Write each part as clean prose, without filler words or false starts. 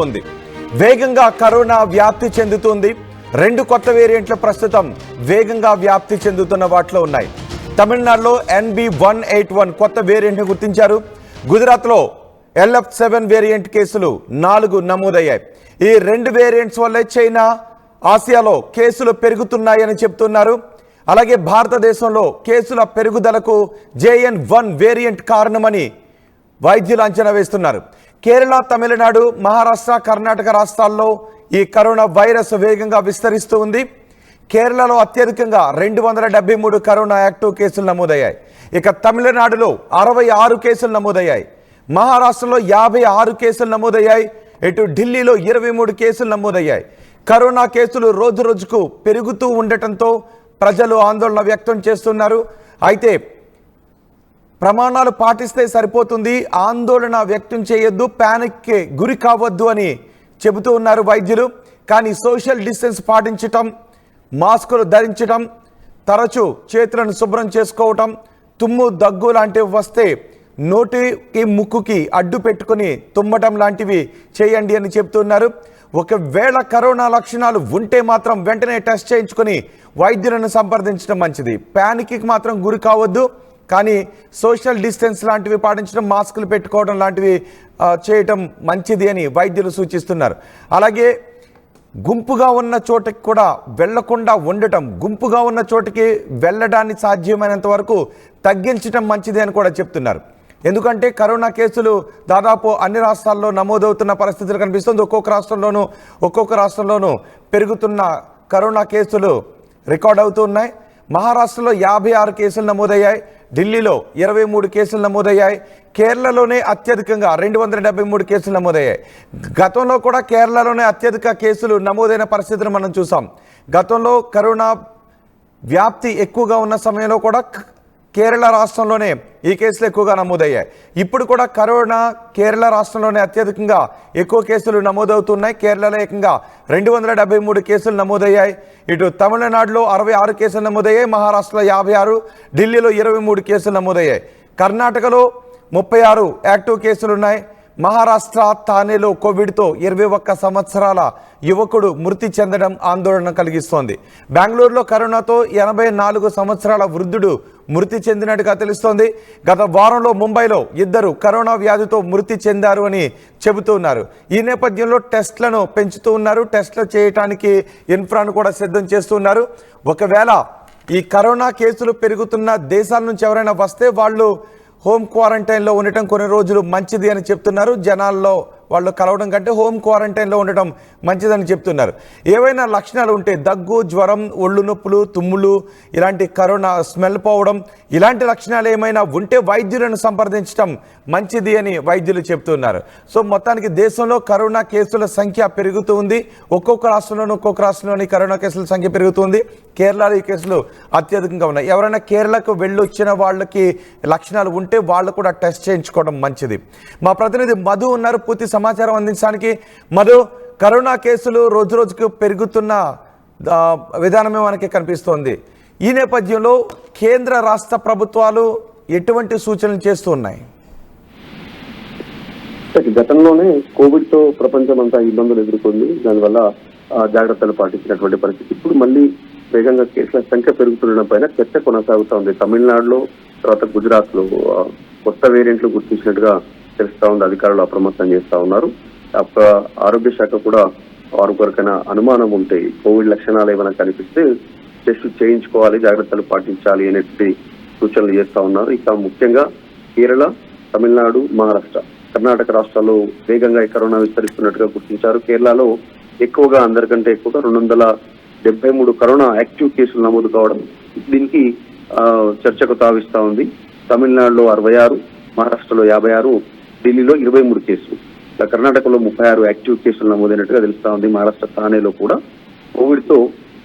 ఉంది. వేగంగా కరోనా వ్యాప్తి చెందుతుంది. 2 కొత్త వేరియంట్లు ప్రస్తుతం వేగంగా వ్యాప్తి చెందుతున్న వాటిలో ఉన్నాయి. తమిళనాడులో NB181 కొత్త వేరియంట్ను గుర్తించారు. గుజరాత్లో LF7 వేరియంట్ కేసులు 4 నమోదయ్యాయి. ఈ 2 వేరియంట్స్ వల్లే చైనా, ఆసియాలో కేసులు పెరుగుతున్నాయని చెప్తున్నారు. అలాగే భారతదేశంలో కేసుల పెరుగుదలకు JN1 వేరియంట్ కారణమని వైద్యులు అంచనా వేస్తున్నారు. కేరళ, తమిళనాడు, మహారాష్ట్ర, కర్ణాటక రాష్ట్రాల్లో ఈ కరోనా వైరస్ వేగంగా విస్తరిస్తూ ఉంది. కేరళలో అత్యధికంగా 273 కరోనా యాక్టివ్ కేసులు నమోదయ్యాయి. ఇక తమిళనాడులో 66 కేసులు నమోదయ్యాయి. మహారాష్ట్రలో 56 కేసులు నమోదయ్యాయి. ఇటు ఢిల్లీలో 23 కేసులు నమోదయ్యాయి. కరోనా కేసులు రోజు రోజుకు పెరుగుతూ ఉండటంతో ప్రజలు ఆందోళన వ్యక్తం చేస్తున్నారు. అయితే ప్రమాణాలు పాటిస్తే సరిపోతుంది, ఆందోళన వ్యక్తం చేయొద్దు, ప్యానిక్కి గురి కావద్దు అని చెబుతూ ఉన్నారు వైద్యులు. కానీ సోషల్ డిస్టెన్స్ పాటించటం, మాస్కులు ధరించటం, తరచూ చేతులను శుభ్రం చేసుకోవటం, తుమ్ము, దగ్గు లాంటివి వస్తే నోటికి ముక్కుకి అడ్డు పెట్టుకుని తుమ్మటం లాంటివి చేయండి అని చెప్తున్నారు. ఒకవేళ కరోనా లక్షణాలు ఉంటే మాత్రం వెంటనే టెస్ట్ చేయించుకొని వైద్యులను సంప్రదించడం మంచిది. ప్యానిక్కి మాత్రం గురి కావద్దు. కానీ సోషల్ డిస్టెన్స్ లాంటివి పాటించడం, మాస్కులు పెట్టుకోవడం లాంటివి చేయటం మంచిది అని వైద్యులు సూచిస్తున్నారు. అలాగే గుంపుగా ఉన్న చోటకి కూడా వెళ్లకుండా ఉండటం, గుంపుగా ఉన్న చోటికి వెళ్ళడాన్ని సాధ్యమైనంత వరకు తగ్గించడం మంచిది అని కూడా చెప్తున్నారు. ఎందుకంటే కరోనా కేసులు దాదాపు అన్ని రాష్ట్రాల్లో నమోదవుతున్న పరిస్థితులు కనిపిస్తుంది. ఒక్కొక్క రాష్ట్రంలోనూ పెరుగుతున్న కరోనా కేసులు రికార్డ్ అవుతూ ఉన్నాయి. మహారాష్ట్రలో 56 కేసులు నమోదయ్యాయి. ఢిల్లీలో 23 కేసులు నమోదయ్యాయి. కేరళలోనే అత్యధికంగా 273 కేసులు నమోదయ్యాయి. గతంలో కూడా కేరళలోనే అత్యధిక కేసులు నమోదైన పరిస్థితిని మనం చూసాం. గతంలో కరోనా వ్యాప్తి ఎక్కువగా ఉన్న సమయంలో కూడా కేరళ రాష్ట్రంలోనే ఈ కేసులు ఎక్కువగా నమోదయ్యాయి. ఇప్పుడు కూడా కేరళ రాష్ట్రంలోనే అత్యధికంగా ఎక్కువ కేసులు నమోదవుతున్నాయి. కేరళలో ఏకంగా 273 కేసులు నమోదయ్యాయి. ఇటు తమిళనాడులో 66 కేసులు నమోదయ్యాయి. మహారాష్ట్రలో 56, ఢిల్లీలో 23 కేసులు నమోదయ్యాయి. కర్ణాటకలో 36 యాక్టివ్ కేసులు ఉన్నాయి. మహారాష్ట్ర థానేలో కోవిడ్తో 21 సంవత్సరాల యువకుడు మృతి చెందడం ఆందోళన కలిగిస్తోంది. బెంగళూరులో కరోనాతో 84 సంవత్సరాల వృద్ధుడు మృతి చెందినట్టుగా తెలుస్తోంది. గత వారంలో ముంబైలో 2 కరోనా వ్యాధితో మృతి చెందారు అని చెబుతున్నారు. ఈ నేపథ్యంలో టెస్ట్లను పెంచుతూ ఉన్నారు. టెస్టులు చేయడానికి ఇన్ఫ్రాను కూడా సిద్ధం చేస్తున్నారు. ఒకవేళ ఈ కరోనా కేసులు పెరుగుతున్న దేశాల నుంచి ఎవరైనా వస్తే వాళ్ళు హోమ్ క్వారంటైన్లో ఉండటం కొన్ని రోజులు మంచిది అని చెప్తున్నారు. జనాల్లో వాళ్ళు కలవడం కంటే హోమ్ క్వారంటైన్లో ఉండటం మంచిదని చెప్తున్నారు. ఏవైనా లక్షణాలు ఉంటే దగ్గు, జ్వరం, ఒళ్ళు నొప్పులు, తుమ్ములు, ఇలాంటి కరోనా స్మెల్ పోవడం, ఇలాంటి లక్షణాలు ఏమైనా ఉంటే వైద్యులను సంప్రదించడం మంచిది అని వైద్యులు చెప్తున్నారు. సో మొత్తానికి దేశంలో కరోనా కేసుల సంఖ్య పెరుగుతూ ఉంది. ఒక్కొక్క రాష్ట్రంలోని కరోనా కేసుల సంఖ్య పెరుగుతుంది. కేరళలో ఈ కేసులు అత్యధికంగా ఉన్నాయి. ఎవరైనా కేరళకు వెళ్ళొచ్చిన వాళ్ళకి లక్షణాలు ఉంటే వాళ్ళు కూడా టెస్ట్ చేయించుకోవడం మంచిది. మా ప్రతినిధి మధు ఉన్నారు పూర్తి సమాచారం అందించడానికి. మధు, కరోనా కేసులు రోజు రోజుకు పెరుగుతున్న విధానమే మనకి కనిపిస్తోంది. ఈ నేపథ్యంలో కేంద్ర రాష్ట్ర ప్రభుత్వాలు ఎటువంటి సూచనలు చేస్తూ ఉన్నాయి? గతంలోనే కోవిడ్ తో ప్రపంచం అంతా ఇబ్బందులు ఎదుర్కొంది. దానివల్ల జాగ్రత్తలు పాటించినటువంటి పరిస్థితి ఇప్పుడు మళ్ళీ వేగంగా కేసుల సంఖ్య పెరుగుతుండడం పైన చర్చ కొనసాగుతా ఉంది. తమిళనాడులో, తర్వాత గుజరాత్ లో కొత్త వేరియంట్లు గుర్తించినట్టుగా తెలుస్తా ఉంది. అధికారులు అప్రమత్తం చేస్తా ఉన్నారు. ఆరోగ్య శాఖ కూడా వారు కొరకైనా అనుమానం ఉంటే, కోవిడ్ లక్షణాలు ఏమైనా కనిపిస్తే టెస్ట్ చేయించుకోవాలి, జాగ్రత్తలు పాటించాలి అనేటువంటి సూచనలు చేస్తా ఉన్నారు. ఇక ముఖ్యంగా కేరళ, తమిళనాడు, మహారాష్ట్ర, కర్ణాటక రాష్ట్రాల్లో వేగంగా ఈ కరోనా విస్తరిస్తున్నట్టుగా గుర్తించారు. కేరళలో ఎక్కువగా, అందరికంటే ఎక్కువగా 273 కరోనా యాక్టివ్ కేసులు నమోదు కావడం దీనికి చర్చకు తావిస్తా ఉంది. తమిళనాడులో 66, మహారాష్ట్రలో 56, ఢిల్లీలో 23 కేసులు, కర్ణాటకలో 36 యాక్టివ్ కేసులు నమోదైనట్టుగా తెలుస్తా ఉంది. మహారాష్ట్ర థానేలో కూడా కోవిడ్ తో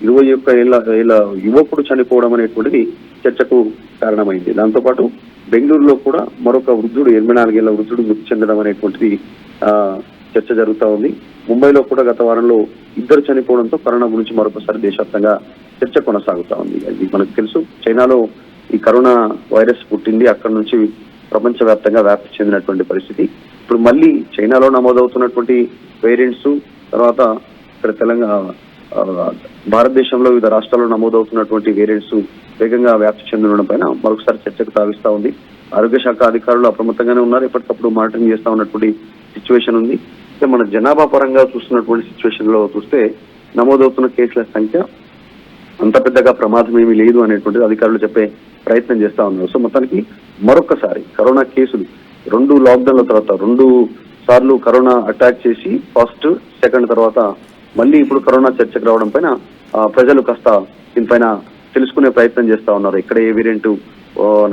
21 ఏళ్ల యువకుడు చనిపోవడం అనేటువంటిది చర్చకు కారణమైంది. దాంతోపాటు బెంగళూరులో కూడా మరొక వృద్ధుడు, 84 ఏళ్ల వృద్ధుడు మృతి చెందడం అనేటువంటిది చర్చ జరుగుతూ ఉంది. ముంబైలో కూడా గత వారంలో 2 చనిపోవడంతో కరోనా గురించి మరొకసారి దేశవ్యాప్తంగా చర్చ కొనసాగుతా ఉంది. అది మనకు తెలుసు, చైనాలో ఈ కరోనా వైరస్ పుట్టింది, అక్కడి నుంచి ప్రపంచవ్యాప్తంగా వ్యాప్తి చెందినటువంటి పరిస్థితి. ఇప్పుడు మళ్ళీ చైనాలో నమోదవుతున్నటువంటి వేరియంట్స్, తర్వాత ఇక్కడ భారతదేశంలో వివిధ రాష్ట్రాల్లో నమోదవుతున్నటువంటి వేరియంట్స్ వేగంగా వ్యాప్తి చెందడం పైన మరొకసారి చర్చకు తావిస్తా ఉంది. ఆరోగ్య శాఖ అధికారులు అప్రమత్తంగానే ఉన్నారు, ఎప్పటికప్పుడు మానిటరింగ్ చేస్తా ఉన్నటువంటి సిచ్యువేషన్ ఉంది. మన జనాభా పరంగా చూస్తున్నటువంటి సిచ్యువేషన్ లో చూస్తే నమోదవుతున్న కేసుల సంఖ్య అంత పెద్దగా ప్రమాదం ఏమీ లేదు అనేటువంటిది అధికారులు చెప్పే ప్రయత్నం చేస్తా ఉన్నారు. సో మొత్తానికి మరొకసారి కరోనా కేసులు 2 లాక్డౌన్ల తర్వాత 2 సార్లు కరోనా అటాక్ చేసి ఫస్ట్ సెకండ్ తర్వాత మళ్ళీ ఇప్పుడు కరోనా చర్చకు రావడం పైన ప్రజలు కాస్త దీనిపైన తెలుసుకునే ప్రయత్నం చేస్తా ఉన్నారు. ఇక్కడ ఏ వేరియంట్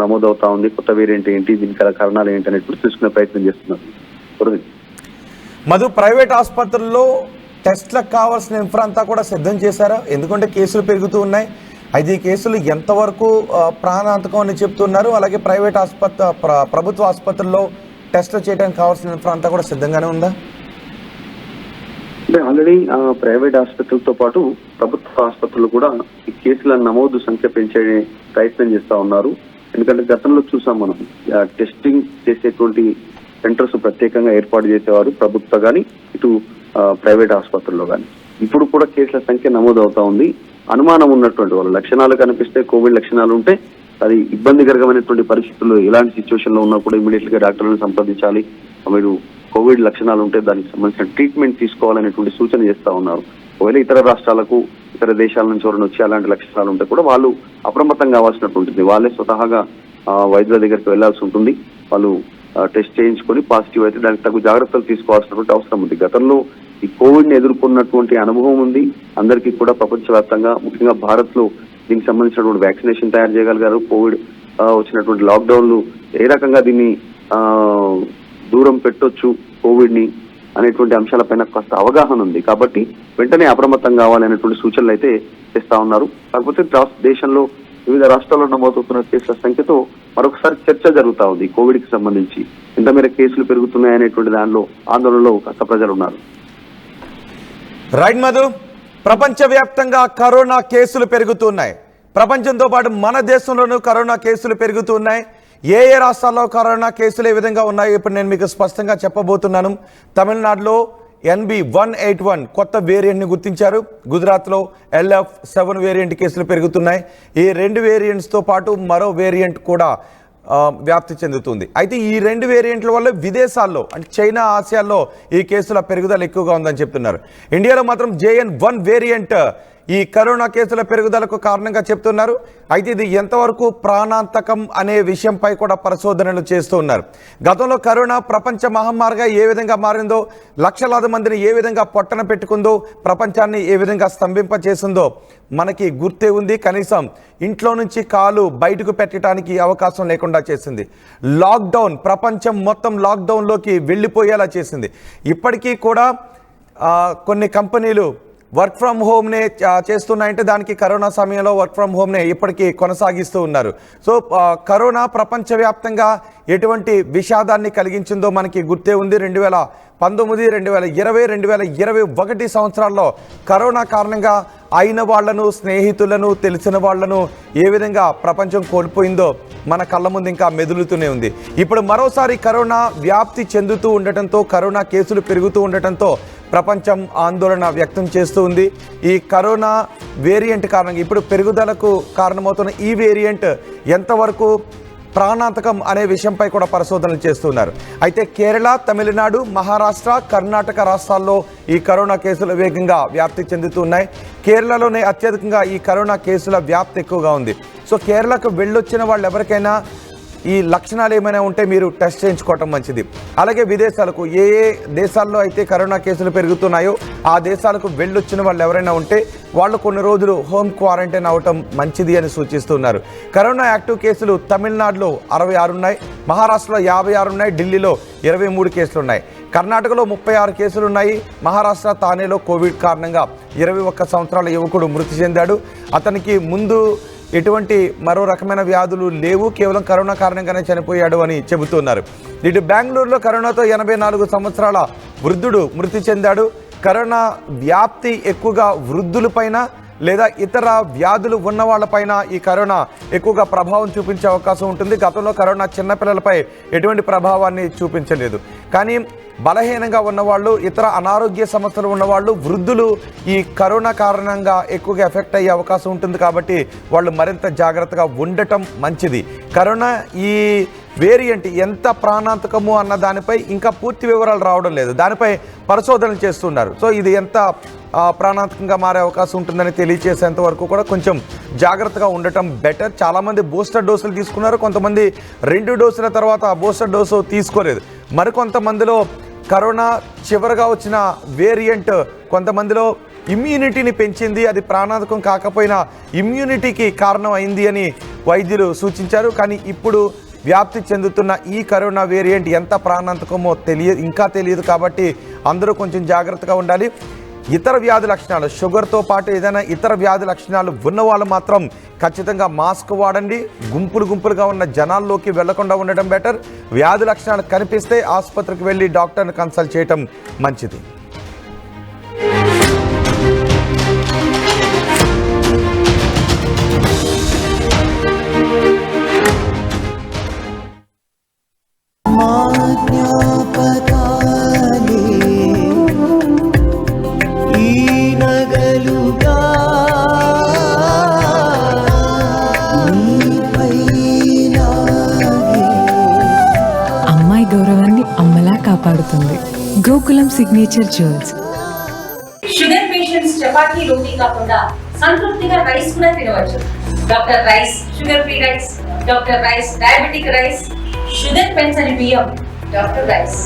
నమోదవుతా ఉంది, కొత్త వేరియంట్ ఏంటి, దీనికి కారణాలు ఏంటి అనేది తెలుసుకునే ప్రయత్నం చేస్తున్నారు. మధు, ప్రైవేట్ ఆసుపత్రుల్లో టెస్ట్లకు కావాల్సిన ఇన్ఫ్రా అంతా కూడా సిద్ధం చేశారా? ఎందుకంటే కేసులు పెరుగుతూ ఉన్నాయి. అయితే ఈ కేసులు ఎంతవరకు ప్రాణాంతకం అని చెప్తున్నారు? అలాగే ప్రైవేట్ ప్రభుత్వ ఆసుపత్రుల్లో టెస్టులు చేయడానికి కావాల్సిన ఇన్ఫ్రా అంతా కూడా సిద్ధంగానే ఉందా? అంటే ఆల్రెడీ ప్రైవేట్ ఆసుపత్రులతో పాటు ప్రభుత్వ ఆసుపత్రులు కూడా ఈ కేసుల నమోదు సంఖ్య పెంచే ప్రయత్నం చేస్తా ఉన్నారు. ఎందుకంటే గతంలో చూసాం మనం టెస్టింగ్ చేసేటువంటి సెంటర్స్ ప్రత్యేకంగా ఏర్పాటు చేసేవారు ప్రభుత్వ కానీ ఇటు ప్రైవేట్ ఆసుపత్రుల్లో కానీ. ఇప్పుడు కూడా కేసుల సంఖ్య నమోదు అవుతా ఉంది. అనుమానం ఉన్నటువంటి వాళ్ళు లక్షణాలు కనిపిస్తే, కోవిడ్ లక్షణాలు ఉంటే అది ఇబ్బందికరమైనటువంటి పరిస్థితుల్లో ఎలాంటి సిచ్యువేషన్ లో ఉన్నా కూడా ఇమీడియట్ గా డాక్టర్లను సంప్రదించాలి. మీరు కోవిడ్ లక్షణాలు ఉంటే దానికి సంబంధించిన ట్రీట్మెంట్ తీసుకోవాలనేటువంటి సూచన చేస్తా ఉన్నారు. ఒకవేళ ఇతర రాష్ట్రాలకు, ఇతర దేశాల నుంచి ఎవరైనా వచ్చి అలాంటి లక్షణాలు ఉంటే కూడా వాళ్ళు అప్రమత్తం కావాల్సినటువంటిది. వాళ్ళే స్వతహాగా వైద్యుల దగ్గరికి వెళ్లాల్సి ఉంటుంది. వాళ్ళు టెస్ట్ చేయించుకొని పాజిటివ్ అయితే దానికి తగు జాగ్రత్తలు తీసుకోవాల్సినటువంటి అవసరం ఉంది. గతంలో ఈ కోవిడ్ ని ఎదుర్కొన్నటువంటి అనుభవం ఉంది అందరికీ కూడా. ప్రపంచవ్యాప్తంగా ముఖ్యంగా భారత్ లో దీనికి సంబంధించినటువంటి వ్యాక్సినేషన్ తయారు చేయగలిగారు. కోవిడ్ వచ్చినటువంటి లాక్డౌన్లు ఏ రకంగా దీన్ని దూరం పెట్టొచ్చు కోవిడ్ ని అనేటువంటి అంశాలపైన కాస్త అవగాహన ఉంది. కాబట్టి వెంటనే అప్రమత్తం కావాలనేటువంటి సూచనలు అయితే చేస్తా ఉన్నారు. కాకపోతే దేశంలో వివిధ రాష్ట్రాల్లో నమోదవుతున్న కేసుల సంఖ్యతో మరొకసారి చర్చ జరుగుతా ఉంది. కోవిడ్ కి సంబంధించి ఎంత మేర కేసులు పెరుగుతున్నాయనేటువంటి దానిలో ఆందోళనలో కాస్త ప్రజలు ఉన్నారు. రైట్ మధు, ప్రపంచవ్యాప్తంగా కరోనా కేసులు పెరుగుతున్నాయి. ప్రపంచంతో పాటు మన దేశంలోనూ కరోనా కేసులు పెరుగుతున్నాయి. ఏ రాష్ట్రాల్లో కరోనా కేసులు ఏ విధంగా ఉన్నాయి ఇప్పుడు నేను మీకు స్పష్టంగా చెప్పబోతున్నాను. తమిళనాడులో NB181 కొత్త వేరియంట్ని గుర్తించారు. గుజరాత్లో LF7 వేరియంట్ కేసులు పెరుగుతున్నాయి. ఈ 2 వేరియంట్స్తో పాటు మరో వేరియంట్ కూడా వ్యాప్తి చెందుతుంది. అయితే ఈ 2 వేరియంట్ల వల్ల విదేశాల్లో అంటే చైనా, ఆసియాల్లో ఈ కేసుల పెరుగుదల ఎక్కువగా ఉందని చెప్తున్నారు. ఇండియాలో మాత్రం JN1 వేరియంట్ ఈ కరోనా కేసుల పెరుగుదలకు కారణంగా చెప్తున్నారు. అయితే ఇది ఎంతవరకు ప్రాణాంతకం అనే విషయంపై కూడా పరిశోధనలు చేస్తూ ఉన్నారు. గతంలో కరోనా ప్రపంచ మహమ్మారిగా ఏ విధంగా మారిందో, లక్షలాది మందిని ఏ విధంగా పొట్టన పెట్టుకుందో, ప్రపంచాన్ని ఏ విధంగా స్తంభింపచేసిందో మనకి గుర్తే ఉంది. కనీసం ఇంట్లో నుంచి కాలు బయటకు పెట్టడానికి అవకాశం లేకుండా చేసింది. లాక్డౌన్, ప్రపంచం మొత్తం లాక్డౌన్లోకి వెళ్ళిపోయేలా చేసింది. ఇప్పటికీ కూడా కొన్ని కంపెనీలు వర్క్ ఫ్రమ్ హోమ్నే చేస్తున్నాయంటే దానికి కరోనా సమయంలో వర్క్ ఫ్రమ్ హోమ్నే ఇప్పటికీ కొనసాగిస్తూ ఉన్నారు. సో కరోనా ప్రపంచవ్యాప్తంగా ఎటువంటి విషాదాన్ని కలిగించిందో మనకి గుర్తే ఉంది. 2019, 2020, 2021 సంవత్సరాల్లో కరోనా కారణంగా అయిన వాళ్లను, స్నేహితులను, తెలిసిన వాళ్లను ఏ విధంగా ప్రపంచం కోల్పోయిందో మన కళ్ళ ముందు ఇంకా మెదులుతూనే ఉంది. ఇప్పుడు మరోసారి కరోనా వ్యాప్తి చెందుతూ ఉండటంతో, కరోనా కేసులు పెరుగుతూ ఉండటంతో ప్రపంచం ఆందోళన వ్యక్తం చేస్తూ ఉంది. ఈ కరోనా వేరియంట్ కారణంగా ఇప్పుడు పెరుగుదలకు కారణమవుతున్న ఈ వేరియంట్ ఎంతవరకు ప్రాణాంతకం అనే విషయంపై కూడా పరిశోధనలు చేస్తున్నారు. అయితే కేరళ, తమిళనాడు, మహారాష్ట్ర, కర్ణాటక రాష్ట్రాల్లో ఈ కరోనా కేసులు వేగంగా వ్యాప్తి చెందుతున్నాయి. కేరళలోనే అత్యధికంగా ఈ కరోనా కేసుల వ్యాప్తి ఎక్కువగా ఉంది. సో కేరళకు వెళ్ళొచ్చిన వాళ్ళు ఎవరికైనా ఈ లక్షణాలు ఏమైనా ఉంటే మీరు టెస్ట్ చేయించుకోవటం మంచిది. అలాగే విదేశాలకు ఏ దేశాల్లో అయితే కరోనా కేసులు పెరుగుతున్నాయో ఆ దేశాలకు వెళ్ళొచ్చిన వాళ్ళు ఎవరైనా ఉంటే వాళ్ళు కొన్ని రోజులు హోమ్ క్వారంటైన్ అవటం మంచిది అని సూచిస్తున్నారు. కరోనా యాక్టివ్ కేసులు తమిళనాడులో 66 ఉన్నాయి, మహారాష్ట్రలో 56 ఉన్నాయి, ఢిల్లీలో 23 కేసులు ఉన్నాయి, కర్ణాటకలో 36 కేసులు ఉన్నాయి. మహారాష్ట్ర తానేలో కోవిడ్ కారణంగా 21 సంవత్సరాల యువకుడు మృతి చెందాడు. అతనికి ముందు ఎటువంటి మరో రకమైన వ్యాధులు లేవు, కేవలం కరోనా కారణంగానే చనిపోయాడు అని చెబుతున్నారు. ఇటు బెంగళూరులో కరోనాతో 84 సంవత్సరాల వృద్ధుడు మృతి చెందాడు. కరోనా వ్యాప్తి ఎక్కువగా వృద్ధులపైన, లేదా ఇతర వ్యాధులు ఉన్న వాళ్ళపైన ఈ కరోనా ఎక్కువగా ప్రభావం చూపించే అవకాశం ఉంటుంది. గతంలో కరోనా చిన్నపిల్లలపై ఎటువంటి ప్రభావాన్ని చూపించలేదు. కానీ బలహీనంగా ఉన్నవాళ్ళు, ఇతర అనారోగ్య సమస్యలు ఉన్నవాళ్ళు, వృద్ధులు ఈ కరోనా కారణంగా ఎక్కువగా ఎఫెక్ట్ అయ్యే అవకాశం ఉంటుంది. కాబట్టి వాళ్ళు మరింత జాగ్రత్తగా ఉండటం మంచిది. కరోనా ఈ వేరియంట్ ఎంత ప్రాణాంతకము అన్న దానిపై ఇంకా పూర్తి వివరాలు రావడం లేదు. దానిపై పరిశోధనలు చేస్తున్నారు. సో ఇది ఎంత ప్రాణాంతకంగా మారే అవకాశం ఉంటుందని తెలియజేసేంత వరకు కూడా కొంచెం జాగ్రత్తగా ఉండటం బెటర్. చాలామంది బూస్టర్ డోసులు తీసుకున్నారు, కొంతమంది 2 డోసుల తర్వాత బూస్టర్ డోసు తీసుకోలేదు. మరికొంతమందిలో కరోనా చివరగా వచ్చిన వేరియంట్ కొంతమందిలో ఇమ్యూనిటీని పెంచింది, అది ప్రాణాంతకం కాకపోయినా ఇమ్యూనిటీకి కారణం అయింది అని వైద్యులు సూచించారు. కానీ ఇప్పుడు వ్యాప్తి చెందుతున్న ఈ కరోనా వేరియంట్ ఎంత ప్రాణాంతకమో ఇంకా తెలియదు. కాబట్టి అందరూ కొంచెం జాగ్రత్తగా ఉండాలి. ఇతర వ్యాధి లక్షణాలు, షుగర్తో పాటు ఏదైనా ఇతర వ్యాధి లక్షణాలు ఉన్న వాళ్ళు మాత్రం ఖచ్చితంగా మాస్క్ వాడండి. గుంపులుగా ఉన్న జనాల్లోకి వెళ్లకుండా ఉండడం బెటర్. వ్యాధి లక్షణాలు కనిపిస్తే ఆసుపత్రికి వెళ్ళి డాక్టర్ని కన్సల్ట్ చేయటం మంచిది. అమ్మాయి గౌరవాన్ని అమ్మలా కాపాడుతుంది Gokulam signature jewels. Sugar patients చపాతీ రోటీ కాకుండా సంతృప్తిగా రైస్ కూడా తినవచ్చు. Doctor rice, sugar free rice, doctor rice, diabetic rice, sugar పెంచని బియ్యం, డాక్టర్ రైస్.